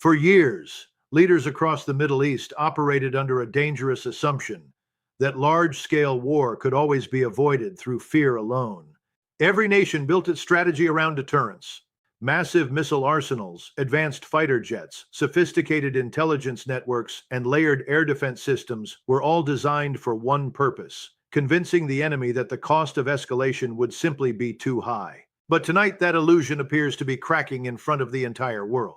For years, leaders across the Middle East operated under a dangerous assumption that large-scale war could always be avoided through fear alone. Every nation built its strategy around deterrence. Massive missile arsenals, advanced fighter jets, sophisticated intelligence networks, and layered air defense systems were all designed for one purpose: convincing the enemy that the cost of escalation would simply be too high. But tonight, that illusion appears to be cracking in front of the entire world.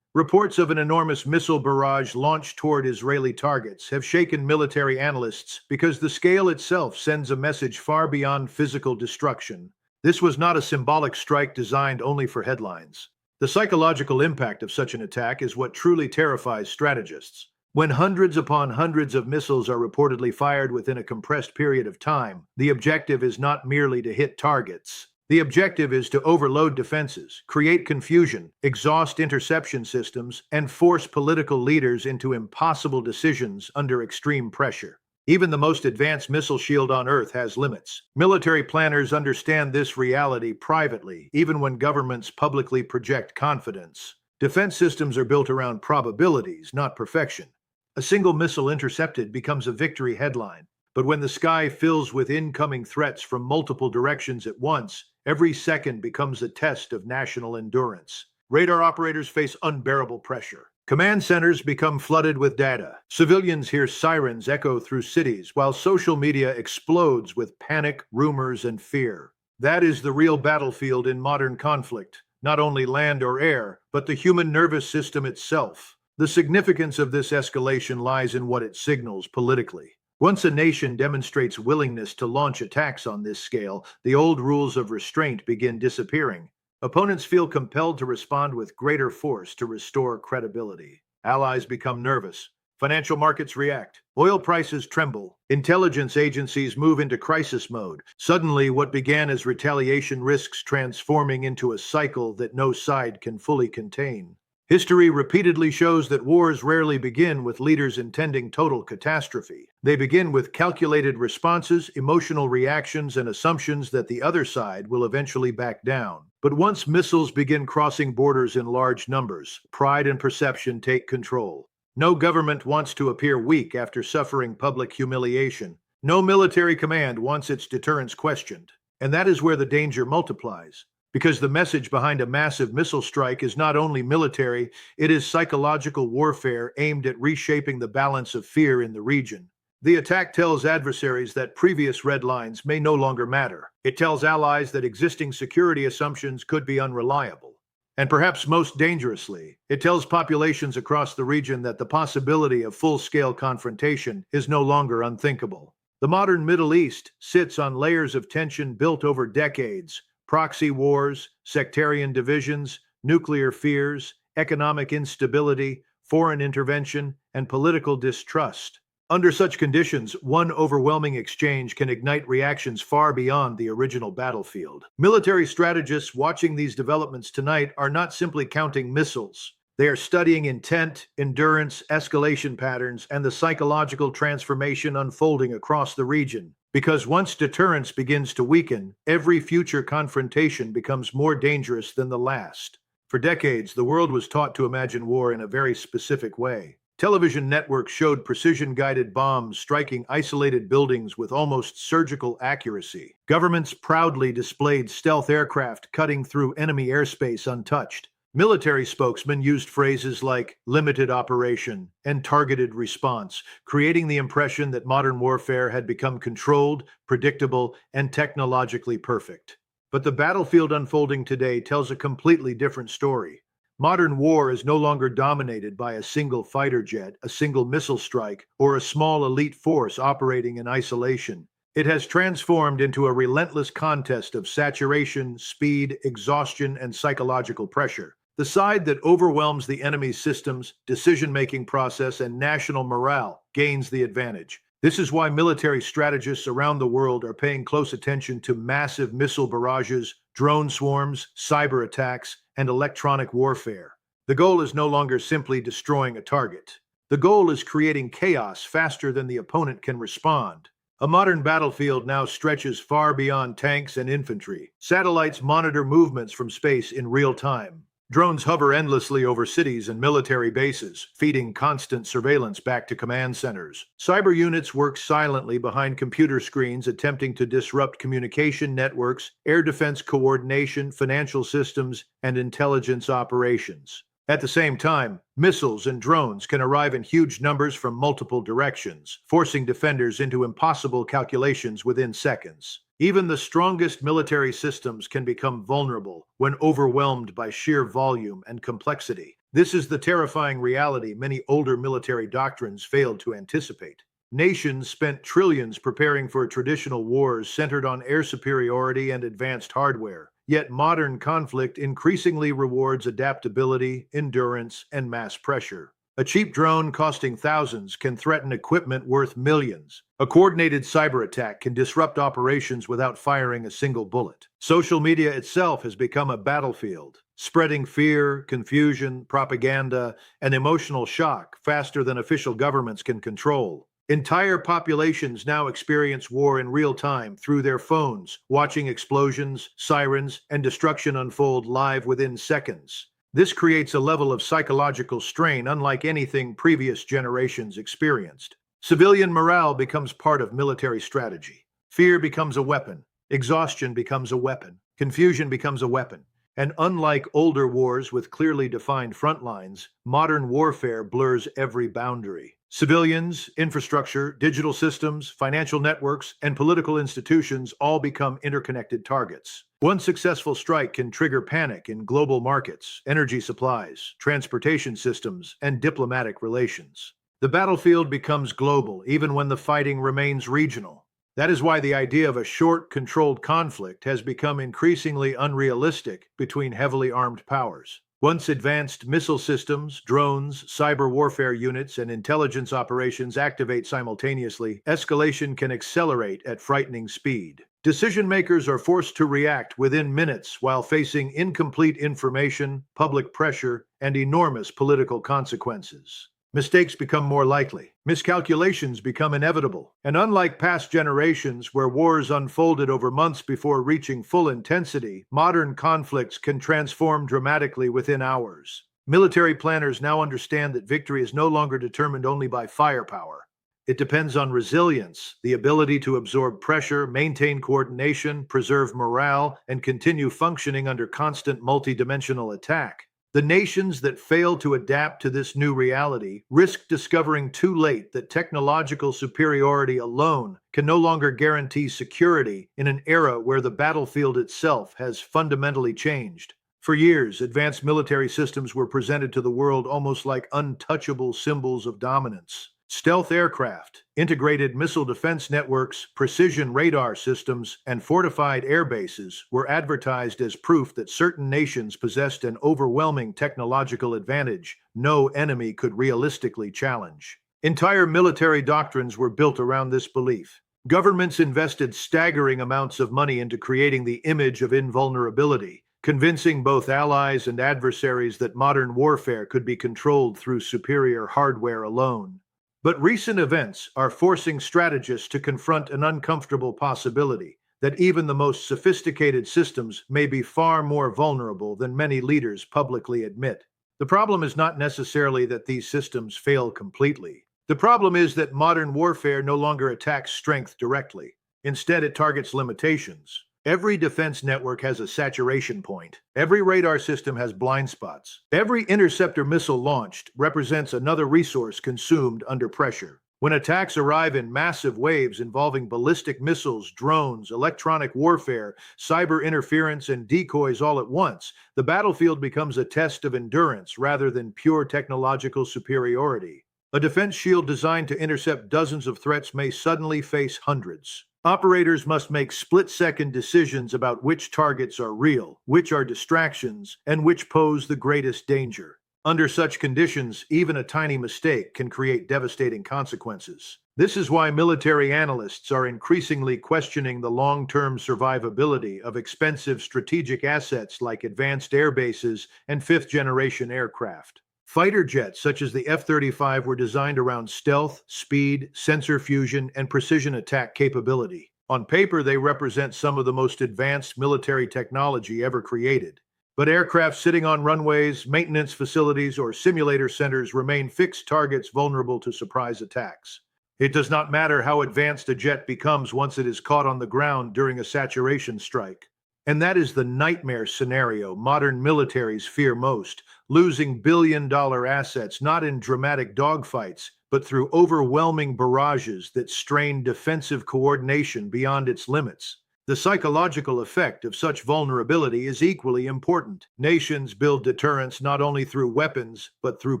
Reports of an enormous missile barrage launched toward Israeli targets have shaken military analysts because the scale itself sends a message far beyond physical destruction. This was not a symbolic strike designed only for headlines. The psychological impact of such an attack is what truly terrifies strategists. When hundreds upon hundreds of missiles are reportedly fired within a compressed period of time, the objective is not merely to hit targets. The objective is to overload defenses, create confusion, exhaust interception systems, and force political leaders into impossible decisions under extreme pressure. Even the most advanced missile shield on Earth has limits. Military planners understand this reality privately, even when governments publicly project confidence. Defense systems are built around probabilities, not perfection. A single missile intercepted becomes a victory headline. But when the sky fills with incoming threats from multiple directions at once, every second becomes a test of national endurance. Radar operators face unbearable pressure. Command centers become flooded with data. Civilians hear sirens echo through cities, while social media explodes with panic, rumors, and fear. That is the real battlefield in modern conflict, not only land or air, but the human nervous system itself. The significance of this escalation lies in what it signals politically. Once a nation demonstrates willingness to launch attacks on this scale, the old rules of restraint begin disappearing. Opponents feel compelled to respond with greater force to restore credibility. Allies become nervous. Financial markets react. Oil prices tremble. Intelligence agencies move into crisis mode. Suddenly, what began as retaliation risks transforming into a cycle that no side can fully contain. History repeatedly shows that wars rarely begin with leaders intending total catastrophe. They begin with calculated responses, emotional reactions, and assumptions that the other side will eventually back down. But once missiles begin crossing borders in large numbers, pride and perception take control. No government wants to appear weak after suffering public humiliation. No military command wants its deterrence questioned. And that is where the danger multiplies. Because the message behind a massive missile strike is not only military, it is psychological warfare aimed at reshaping the balance of fear in the region. The attack tells adversaries that previous red lines may no longer matter. It tells allies that existing security assumptions could be unreliable. And perhaps most dangerously, it tells populations across the region that the possibility of full-scale confrontation is no longer unthinkable. The modern Middle East sits on layers of tension built over decades: proxy wars, sectarian divisions, nuclear fears, economic instability, foreign intervention, and political distrust. Under such conditions, one overwhelming exchange can ignite reactions far beyond the original battlefield. Military strategists watching these developments tonight are not simply counting missiles. They are studying intent, endurance, escalation patterns, and the psychological transformation unfolding across the region. Because once deterrence begins to weaken, every future confrontation becomes more dangerous than the last. For decades, the world was taught to imagine war in a very specific way. Television networks showed precision-guided bombs striking isolated buildings with almost surgical accuracy. Governments proudly displayed stealth aircraft cutting through enemy airspace untouched. Military spokesmen used phrases like limited operation and targeted response, creating the impression that modern warfare had become controlled, predictable, and technologically perfect. But the battlefield unfolding today tells a completely different story. Modern war is no longer dominated by a single fighter jet, a single missile strike, or a small elite force operating in isolation. It has transformed into a relentless contest of saturation, speed, exhaustion, and psychological pressure. The side that overwhelms the enemy's systems, decision-making process, and national morale gains the advantage. This is why military strategists around the world are paying close attention to massive missile barrages, drone swarms, cyber attacks, and electronic warfare. The goal is no longer simply destroying a target. The goal is creating chaos faster than the opponent can respond. A modern battlefield now stretches far beyond tanks and infantry. Satellites monitor movements from space in real time. Drones hover endlessly over cities and military bases, feeding constant surveillance back to command centers. Cyber units work silently behind computer screens, attempting to disrupt communication networks, air defense coordination, financial systems, and intelligence operations. At the same time, missiles and drones can arrive in huge numbers from multiple directions, forcing defenders into impossible calculations within seconds. Even the strongest military systems can become vulnerable when overwhelmed by sheer volume and complexity. This is the terrifying reality many older military doctrines failed to anticipate. Nations spent trillions preparing for traditional wars centered on air superiority and advanced hardware. Yet modern conflict increasingly rewards adaptability, endurance, and mass pressure. A cheap drone costing thousands can threaten equipment worth millions. A coordinated cyber attack can disrupt operations without firing a single bullet. Social media itself has become a battlefield, spreading fear, confusion, propaganda, and emotional shock faster than official governments can control. Entire populations now experience war in real time through their phones, watching explosions, sirens, and destruction unfold live within seconds. This creates a level of psychological strain unlike anything previous generations experienced. Civilian morale becomes part of military strategy. Fear becomes a weapon. Exhaustion becomes a weapon. Confusion becomes a weapon. And unlike older wars with clearly defined front lines, modern warfare blurs every boundary. Civilians, infrastructure, digital systems, financial networks, and political institutions all become interconnected targets. One successful strike can trigger panic in global markets, energy supplies, transportation systems, and diplomatic relations. The battlefield becomes global even when the fighting remains regional. That is why the idea of a short, controlled conflict has become increasingly unrealistic between heavily armed powers. Once advanced missile systems, drones, cyber warfare units, and intelligence operations activate simultaneously, escalation can accelerate at frightening speed. Decision makers are forced to react within minutes while facing incomplete information, public pressure, and enormous political consequences. Mistakes become more likely. Miscalculations become inevitable. And unlike past generations where wars unfolded over months before reaching full intensity, modern conflicts can transform dramatically within hours. Military planners now understand that victory is no longer determined only by firepower. It depends on resilience, the ability to absorb pressure, maintain coordination, preserve morale, and continue functioning under constant multidimensional attack. The nations that fail to adapt to this new reality risk discovering too late that technological superiority alone can no longer guarantee security in an era where the battlefield itself has fundamentally changed. For years, advanced military systems were presented to the world almost like untouchable symbols of dominance. Stealth aircraft, integrated missile defense networks, precision radar systems, and fortified air bases were advertised as proof that certain nations possessed an overwhelming technological advantage no enemy could realistically challenge. Entire military doctrines were built around this belief. Governments invested staggering amounts of money into creating the image of invulnerability, convincing both allies and adversaries that modern warfare could be controlled through superior hardware alone. But recent events are forcing strategists to confront an uncomfortable possibility that even the most sophisticated systems may be far more vulnerable than many leaders publicly admit. The problem is not necessarily that these systems fail completely. The problem is that modern warfare no longer attacks strength directly. Instead, it targets limitations. Every defense network has a saturation point. Every radar system has blind spots. Every interceptor missile launched represents another resource consumed under pressure. When attacks arrive in massive waves involving ballistic missiles, drones, electronic warfare, cyber interference, and decoys all at once, the battlefield becomes a test of endurance rather than pure technological superiority. A defense shield designed to intercept dozens of threats may suddenly face hundreds. Operators must make split-second decisions about which targets are real, which are distractions, and which pose the greatest danger. Under such conditions, even a tiny mistake can create devastating consequences. This is why military analysts are increasingly questioning the long-term survivability of expensive strategic assets like advanced air bases and fifth-generation aircraft. Fighter jets such as the F-35 were designed around stealth, speed, sensor fusion, and precision attack capability. On paper, they represent some of the most advanced military technology ever created. But aircraft sitting on runways, maintenance facilities, or simulator centers remain fixed targets vulnerable to surprise attacks. It does not matter how advanced a jet becomes once it is caught on the ground during a saturation strike. And that is the nightmare scenario modern militaries fear most, losing billion-dollar assets not in dramatic dogfights, but through overwhelming barrages that strain defensive coordination beyond its limits. The psychological effect of such vulnerability is equally important. Nations build deterrence not only through weapons, but through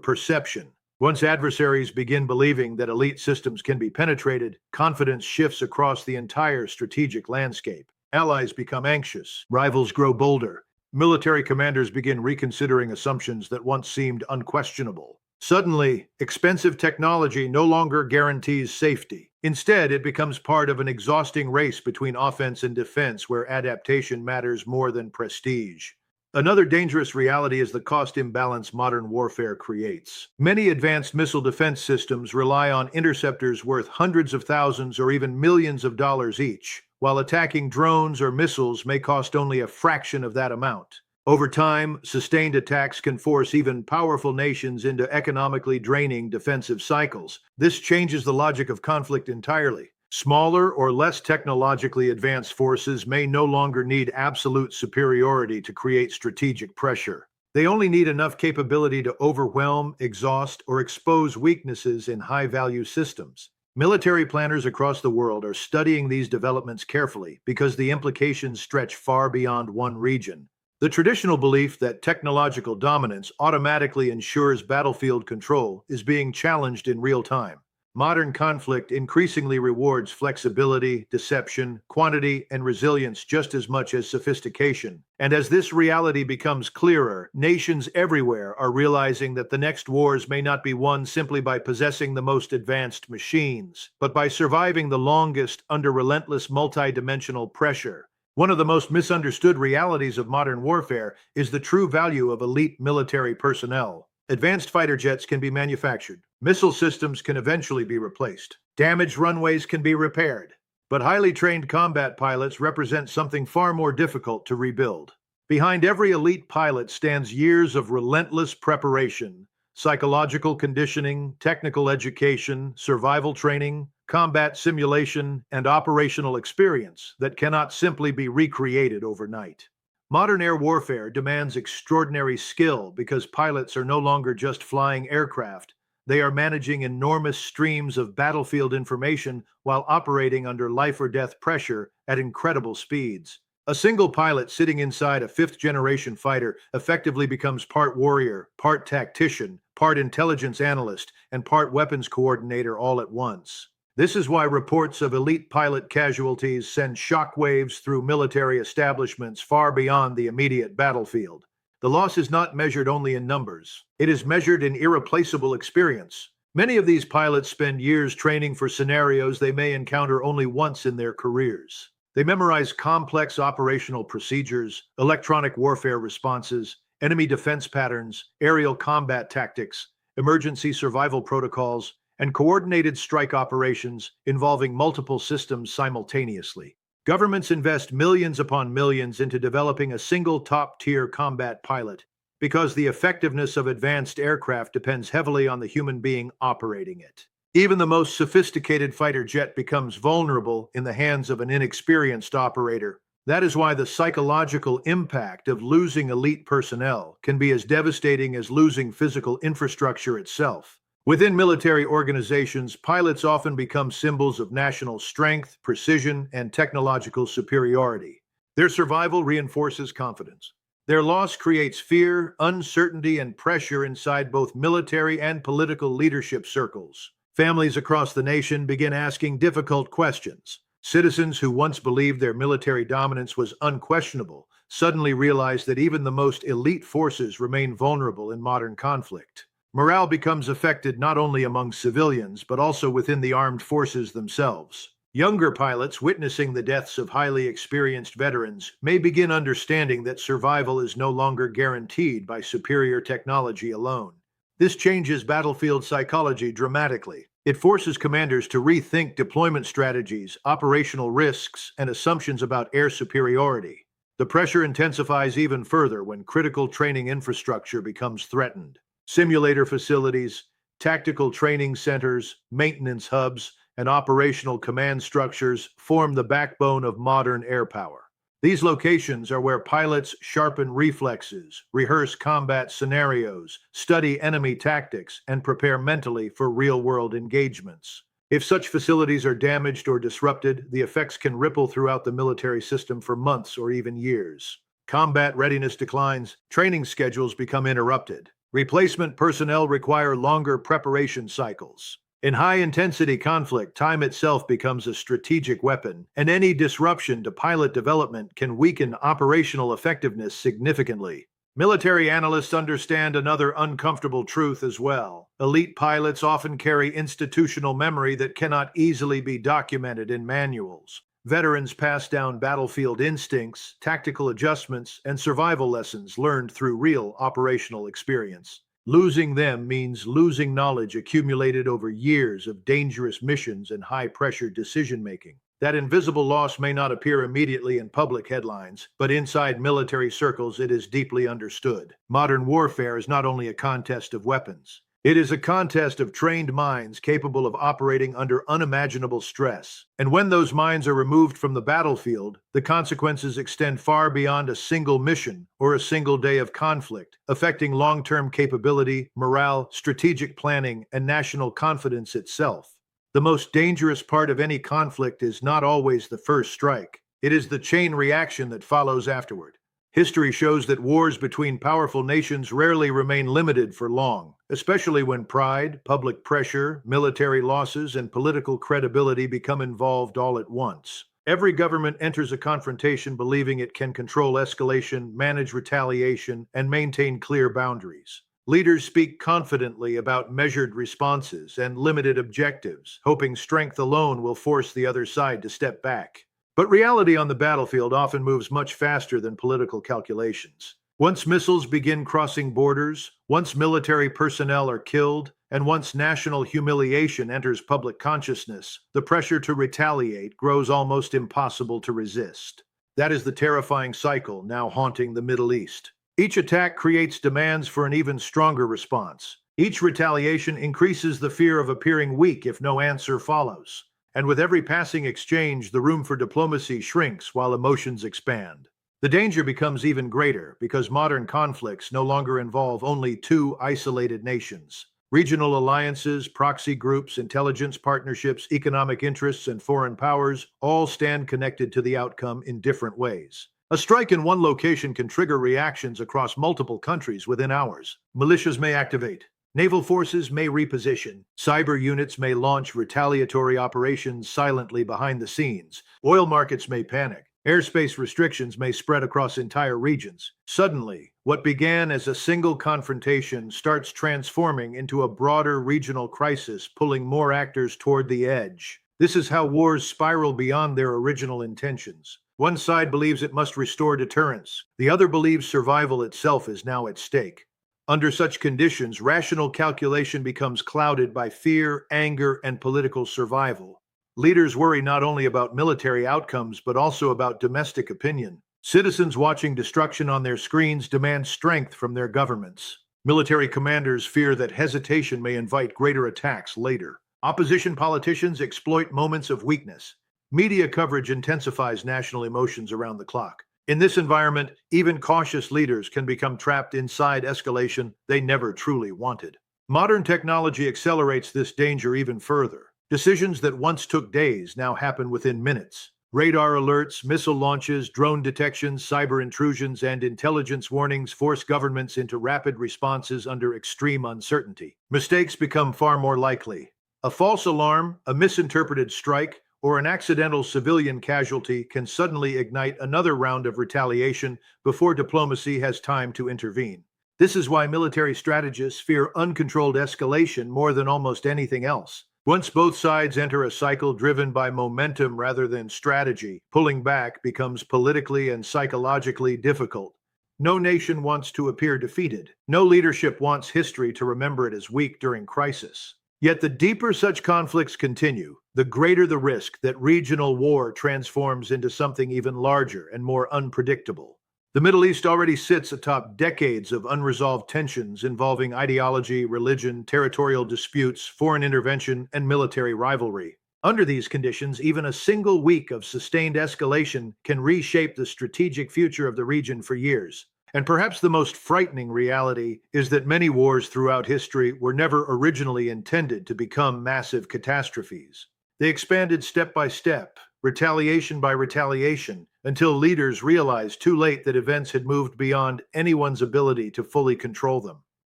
perception. Once adversaries begin believing that elite systems can be penetrated, confidence shifts across the entire strategic landscape. Allies become anxious, rivals grow bolder, military commanders begin reconsidering assumptions that once seemed unquestionable. Suddenly, expensive technology no longer guarantees safety. Instead, it becomes part of an exhausting race between offense and defense where adaptation matters more than prestige. Another dangerous reality is the cost imbalance modern warfare creates. Many advanced missile defense systems rely on interceptors worth hundreds of thousands or even millions of dollars each, while attacking drones or missiles may cost only a fraction of that amount. Over time, sustained attacks can force even powerful nations into economically draining defensive cycles. This changes the logic of conflict entirely. Smaller or less technologically advanced forces may no longer need absolute superiority to create strategic pressure. They only need enough capability to overwhelm, exhaust, or expose weaknesses in high-value systems. Military planners across the world are studying these developments carefully because the implications stretch far beyond one region. The traditional belief that technological dominance automatically ensures battlefield control is being challenged in real time. Modern conflict increasingly rewards flexibility, deception, quantity, and resilience just as much as sophistication. And as this reality becomes clearer, nations everywhere are realizing that the next wars may not be won simply by possessing the most advanced machines, but by surviving the longest under relentless multidimensional pressure. One of the most misunderstood realities of modern warfare is the true value of elite military personnel. Advanced fighter jets can be manufactured. Missile systems can eventually be replaced. Damaged runways can be repaired. But highly trained combat pilots represent something far more difficult to rebuild. Behind every elite pilot stands years of relentless preparation, psychological conditioning, technical education, survival training, combat simulation, and operational experience that cannot simply be recreated overnight. Modern air warfare demands extraordinary skill because pilots are no longer just flying aircraft. They are managing enormous streams of battlefield information while operating under life or death pressure at incredible speeds. A single pilot sitting inside a fifth-generation fighter effectively becomes part warrior, part tactician, part intelligence analyst, and part weapons coordinator all at once. This is why reports of elite pilot casualties send shockwaves through military establishments far beyond the immediate battlefield. The loss is not measured only in numbers. It is measured in irreplaceable experience. Many of these pilots spend years training for scenarios they may encounter only once in their careers. They memorize complex operational procedures, electronic warfare responses, enemy defense patterns, aerial combat tactics, emergency survival protocols, and coordinated strike operations involving multiple systems simultaneously. Governments invest millions upon millions into developing a single top-tier combat pilot because the effectiveness of advanced aircraft depends heavily on the human being operating it. Even the most sophisticated fighter jet becomes vulnerable in the hands of an inexperienced operator. That is why the psychological impact of losing elite personnel can be as devastating as losing physical infrastructure itself. Within military organizations, pilots often become symbols of national strength, precision, and technological superiority. Their survival reinforces confidence. Their loss creates fear, uncertainty, and pressure inside both military and political leadership circles. Families across the nation begin asking difficult questions. Citizens who once believed their military dominance was unquestionable suddenly realize that even the most elite forces remain vulnerable in modern conflict. Morale becomes affected not only among civilians, but also within the armed forces themselves. Younger pilots witnessing the deaths of highly experienced veterans may begin understanding that survival is no longer guaranteed by superior technology alone. This changes battlefield psychology dramatically. It forces commanders to rethink deployment strategies, operational risks, and assumptions about air superiority. The pressure intensifies even further when critical training infrastructure becomes threatened. Simulator facilities, tactical training centers, maintenance hubs, and operational command structures form the backbone of modern air power. These locations are where pilots sharpen reflexes, rehearse combat scenarios, study enemy tactics, and prepare mentally for real-world engagements. If such facilities are damaged or disrupted, the effects can ripple throughout the military system for months or even years. Combat readiness declines, training schedules become interrupted. Replacement personnel require longer preparation cycles. In high-intensity conflict, time itself becomes a strategic weapon, and any disruption to pilot development can weaken operational effectiveness significantly. Military analysts understand another uncomfortable truth as well. Elite pilots often carry institutional memory that cannot easily be documented in manuals. Veterans pass down battlefield instincts, tactical adjustments, and survival lessons learned through real operational experience. Losing them means losing knowledge accumulated over years of dangerous missions and high-pressure decision-making. That invisible loss may not appear immediately in public headlines, but inside military circles it is deeply understood. Modern warfare is not only a contest of weapons. It is a contest of trained minds capable of operating under unimaginable stress. And when those minds are removed from the battlefield, the consequences extend far beyond a single mission or a single day of conflict, affecting long-term capability, morale, strategic planning, and national confidence itself. The most dangerous part of any conflict is not always the first strike. It is the chain reaction that follows afterward. History shows that wars between powerful nations rarely remain limited for long, especially when pride, public pressure, military losses, and political credibility become involved all at once. Every government enters a confrontation believing it can control escalation, manage retaliation, and maintain clear boundaries. Leaders speak confidently about measured responses and limited objectives, hoping strength alone will force the other side to step back. But reality on the battlefield often moves much faster than political calculations. Once missiles begin crossing borders, once military personnel are killed, and once national humiliation enters public consciousness, the pressure to retaliate grows almost impossible to resist. That is the terrifying cycle now haunting the Middle East. Each attack creates demands for an even stronger response. Each retaliation increases the fear of appearing weak if no answer follows. And with every passing exchange, the room for diplomacy shrinks while emotions expand. The danger becomes even greater because modern conflicts no longer involve only two isolated nations. Regional alliances, proxy groups, intelligence partnerships, economic interests, and foreign powers all stand connected to the outcome in different ways. A strike in one location can trigger reactions across multiple countries within hours. Militias may activate. Naval forces may reposition. Cyber units may launch retaliatory operations silently behind the scenes. Oil markets may panic. Airspace restrictions may spread across entire regions. Suddenly, what began as a single confrontation starts transforming into a broader regional crisis, pulling more actors toward the edge. This is how wars spiral beyond their original intentions. One side believes it must restore deterrence. The other believes survival itself is now at stake. Under such conditions, rational calculation becomes clouded by fear, anger, and political survival. Leaders worry not only about military outcomes, but also about domestic opinion. Citizens watching destruction on their screens demand strength from their governments. Military commanders fear that hesitation may invite greater attacks later. Opposition politicians exploit moments of weakness. Media coverage intensifies national emotions around the clock. In this environment, even cautious leaders can become trapped inside escalation they never truly wanted. Modern technology accelerates this danger even further. Decisions that once took days now happen within minutes. Radar alerts, missile launches, drone detections, cyber intrusions, and intelligence warnings force governments into rapid responses under extreme uncertainty. Mistakes become far more likely. A false alarm, a misinterpreted strike, or an accidental civilian casualty can suddenly ignite another round of retaliation before diplomacy has time to intervene. This is why military strategists fear uncontrolled escalation more than almost anything else. Once both sides enter a cycle driven by momentum rather than strategy, pulling back becomes politically and psychologically difficult. No nation wants to appear defeated. No leadership wants history to remember it as weak during crisis. Yet the deeper such conflicts continue, the greater the risk that regional war transforms into something even larger and more unpredictable. The Middle East already sits atop decades of unresolved tensions involving ideology, religion, territorial disputes, foreign intervention, and military rivalry. Under these conditions, even a single week of sustained escalation can reshape the strategic future of the region for years. And perhaps the most frightening reality is that many wars throughout history were never originally intended to become massive catastrophes. They expanded step by step, retaliation by retaliation, until leaders realized too late that events had moved beyond anyone's ability to fully control them.